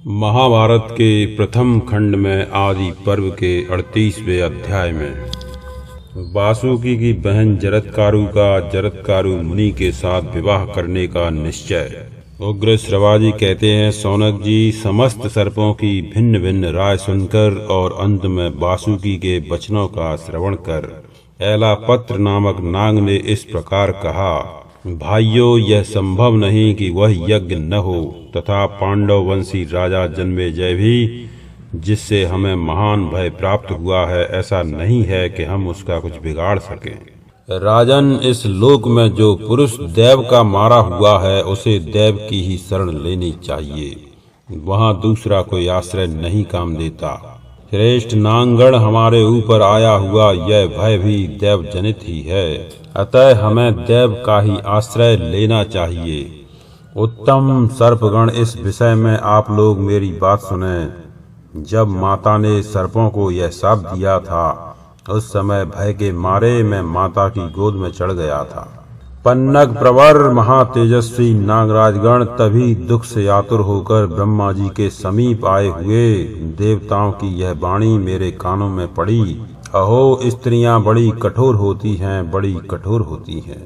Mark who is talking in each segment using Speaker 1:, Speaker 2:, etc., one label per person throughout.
Speaker 1: महाभारत के प्रथम खंड में आदि पर्व के 38वें अध्याय में वासुकी की बहन जरत्कारु का जरत्कारु मुनि के साथ विवाह करने का निश्चय। उग्र श्रवाजी कहते हैं, सौनक जी, समस्त सर्पों की भिन्न भिन्न राय सुनकर और अंत में वासुकी के वचनों का श्रवण कर ऐलापत्र नामक नाग ने इस प्रकार कहा, भाइयों, यह संभव नहीं कि वह यज्ञ न हो तथा पांडव वंशी राजा जन्मेजय भी, जिससे हमें महान भय प्राप्त हुआ है, ऐसा नहीं है कि हम उसका कुछ बिगाड़ सकें। राजन, इस लोक में जो पुरुष देव का मारा हुआ है उसे देव की ही शरण लेनी चाहिए, वहाँ दूसरा कोई आश्रय नहीं काम देता। श्रेष्ठ नांगण, हमारे ऊपर आया हुआ यह भय भी देव जनित ही है, अतः हमें देव का ही आश्रय लेना चाहिए। उत्तम सर्पगण, इस विषय में आप लोग मेरी बात सुने। जब माता ने सर्पों को यह शाप दिया था, उस समय भय के मारे मैं माता की गोद में चढ़ गया था। पन्नग प्रवर महातेजस्वी नागराजगण तभी दुख से आतुर होकर ब्रह्मा जी के समीप आए हुए। देवताओं की यह वाणी मेरे कानों में पड़ी, अहो, स्त्रियां बड़ी कठोर होती हैं, बड़ी कठोर होती हैं।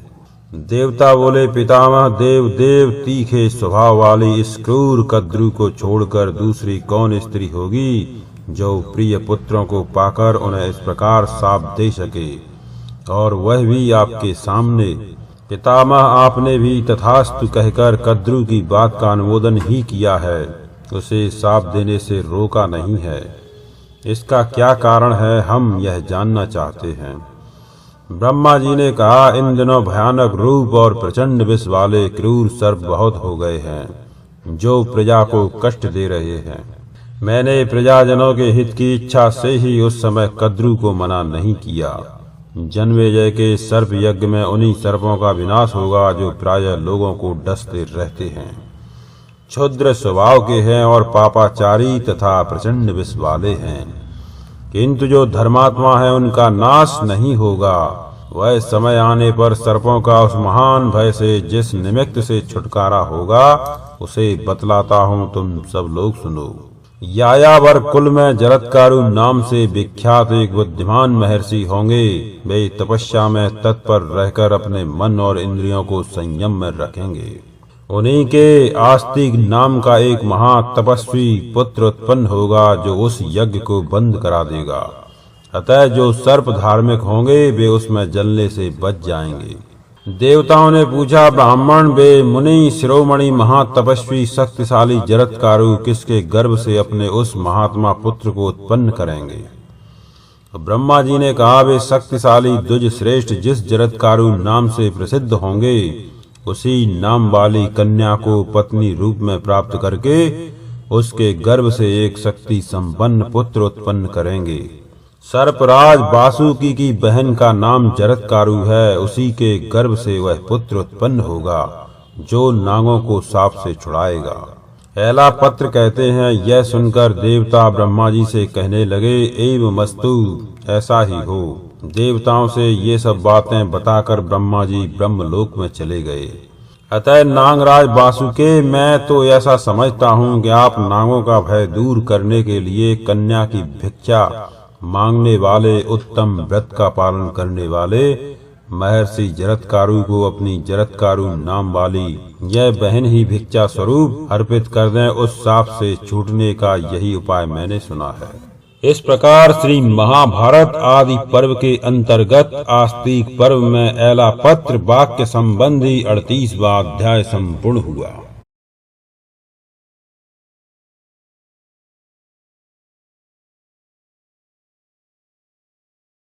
Speaker 1: देवता बोले, पितामह देव, तीखे स्वभाव वाली इस क्रूर कद्रु को छोड़कर दूसरी कौन स्त्री होगी जो प्रिय पुत्रों को पाकर उन्हें इस प्रकार शाप दे सके, और वह भी आपके सामने। पितामह, आपने भी तथास्तु कहकर कद्रु की बात का अनुमोदन ही किया है, उसे शाप देने से रोका नहीं है। इसका क्या कारण है, हम यह जानना चाहते हैं। ब्रह्मा जी ने कहा, इन दिनों भयानक रूप और प्रचंड विष वाले क्रूर सर्प बहुत हो गए हैं, जो प्रजा को कष्ट दे रहे हैं। मैंने प्रजाजनों के हित की इच्छा से ही उस समय कद्रु को मना नहीं किया। जन्मेजय के सर्प यज्ञ में उन्हीं सर्पों का विनाश होगा जो प्रायः लोगों को डसते रहते हैं, क्षुद्र स्वभाव के हैं और पापाचारी तथा प्रचंड विष वाले हैं। किंतु जो धर्मात्मा है उनका नाश नहीं होगा। वह समय आने पर सर्पों का उस महान भय से जिस निमित्त से छुटकारा होगा उसे बतलाता हूँ, तुम सब लोग सुनो। यायावर कुल में जरत्कारु नाम से विख्यात एक बुद्धिमान महर्षि होंगे। वे तपस्या में तत्पर रहकर अपने मन और इंद्रियों को संयम में रखेंगे। उन्हीं के आस्तिक नाम का एक महातपस्वी पुत्र उत्पन्न होगा जो उस यज्ञ को बंद करा देगा। अतः जो सर्प धार्मिक होंगे वे उसमें जलने से बच जाएंगे। देवताओं ने पूछा, ब्राह्मण, वे मुनि शिरोमणि महातपस्वी शक्तिशाली जरत्कारु किसके गर्भ से अपने उस महात्मा पुत्र को उत्पन्न करेंगे? ब्रह्मा जी ने कहा, वे शक्तिशाली द्विज श्रेष्ठ जिस जरत्कारु नाम से प्रसिद्ध होंगे उसी नाम वाली कन्या को पत्नी रूप में प्राप्त करके उसके गर्भ से एक शक्ति संपन्न पुत्र उत्पन्न करेंगे। सर्पराज वासुकी की बहन का नाम जरत्कारु है, उसी के गर्भ से वह पुत्र उत्पन्न होगा जो नागों को शाप से छुड़ाएगा। ऐलापत्र कहते हैं, यह सुनकर देवता ब्रह्मा जी से कहने लगे, एवमस्तु, ऐसा ही हो। देवताओं से ये सब बातें बताकर ब्रह्मा जी ब्रह्मलोक में चले गए। अतः नागराज वासुके, मैं तो ऐसा समझता हूँ कि आप नागों का भय दूर करने के लिए कन्या की भिक्षा मांगने वाले, उत्तम व्रत का पालन करने वाले महर्षि जरत्कारु को अपनी जरत्कारु नाम वाली यह बहन ही भिक्षा स्वरूप अर्पित कर दें। उस शाप से छूटने का यही उपाय मैंने सुना है। इस प्रकार श्री महाभारत आदि पर्व के अंतर्गत आस्तिक पर्व में ऐलापत्र वाक्य संबंधी 38वां अध्याय संपूर्ण हुआ।